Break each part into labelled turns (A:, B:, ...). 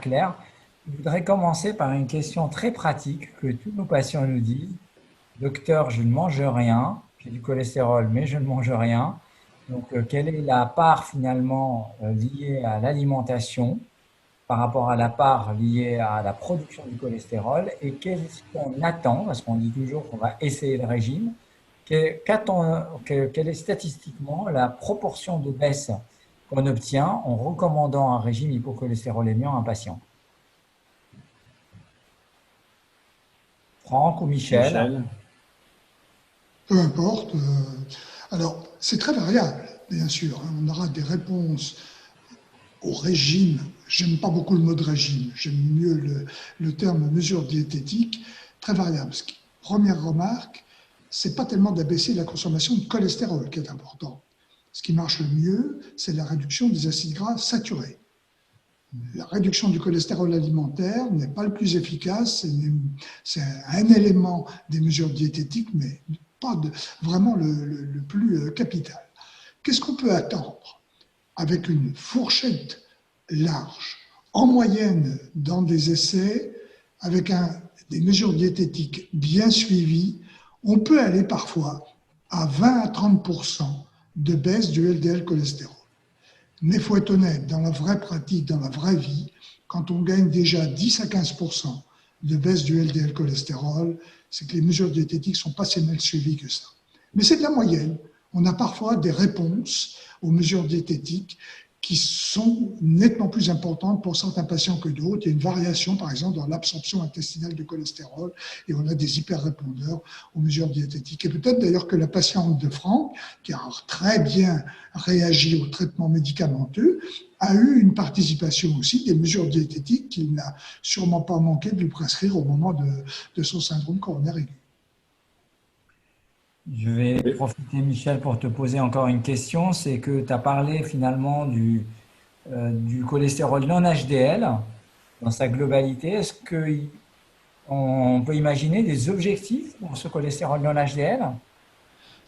A: clair. Je voudrais commencer par une question très pratique que tous nos patients nous disent. Docteur, je ne mange rien, j'ai du cholestérol, mais je ne mange rien. Donc, quelle est la part finalement liée à l'alimentation par rapport à la part liée à la production du cholestérol et qu'est-ce qu'on attend, parce qu'on dit toujours qu'on va essayer le régime, quelle est statistiquement la proportion de baisse qu'on obtient en recommandant un régime hypocholestérolémien à un patient? Franck ou Michel?
B: Michel?
C: Peu importe. Alors, c'est très variable, bien sûr, hein. On aura des réponses au régime. J'aime pas beaucoup le mot de régime. J'aime mieux le terme mesure diététique. Très variable. Première remarque, c'est pas tellement d'abaisser la consommation de cholestérol qui est important. Ce qui marche le mieux, c'est la réduction des acides gras saturés. La réduction du cholestérol alimentaire n'est pas le plus efficace, c'est un élément des mesures diététiques, mais pas vraiment le plus capital. Qu'est-ce qu'on peut attendre avec une fourchette large? En moyenne, dans des essais, avec des mesures diététiques bien suivies, on peut aller parfois à 20 à 30% de baisse du LDL cholestérol. Mais il faut être honnête, dans la vraie pratique, dans la vraie vie, quand on gagne déjà 10 à 15% de baisse du LDL cholestérol, c'est que les mesures diététiques ne sont pas si mal suivies que ça. Mais c'est de la moyenne. On a parfois des réponses aux mesures diététiques qui sont nettement plus importantes pour certains patients que d'autres. Il y a une variation, par exemple, dans l'absorption intestinale de cholestérol, et on a des hyper-répondeurs aux mesures diététiques. Et peut-être d'ailleurs que la patiente de Franck, qui a très bien réagi au traitement médicamenteux, a eu une participation aussi des mesures diététiques qu'il n'a sûrement pas manqué de lui prescrire au moment de son syndrome coronaire aigu.
A: Je vais
B: Oui.
A: profiter, Michel, pour te poser encore une question. C'est que tu as parlé finalement du cholestérol non HDL dans sa globalité. Est-ce qu'on peut imaginer des objectifs pour ce cholestérol non HDL?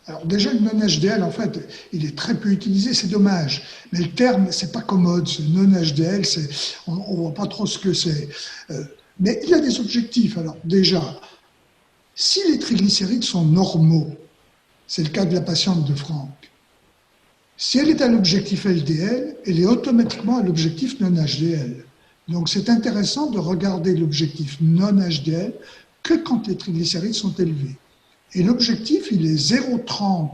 C: Alors déjà, le non-HDL, en fait, il est très peu utilisé, c'est dommage. Mais le terme, c'est pas commode, ce non-HDL, on ne voit pas trop ce que c'est. Mais il y a des objectifs. Alors déjà, si les triglycérides sont normaux, c'est le cas de la patiente de Franck, si elle est à l'objectif LDL, elle est automatiquement à l'objectif non-HDL. Donc c'est intéressant de regarder l'objectif non-HDL que quand les triglycérides sont élevés. Et l'objectif, il est 0,30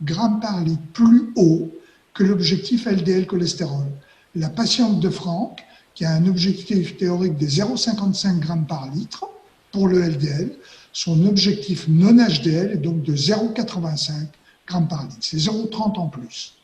C: grammes par litre plus haut que l'objectif LDL cholestérol. La patiente de Franck, qui a un objectif théorique de 0,55 grammes par litre pour le LDL, son objectif non HDL est donc de 0,85 grammes par litre. C'est 0,30 en plus.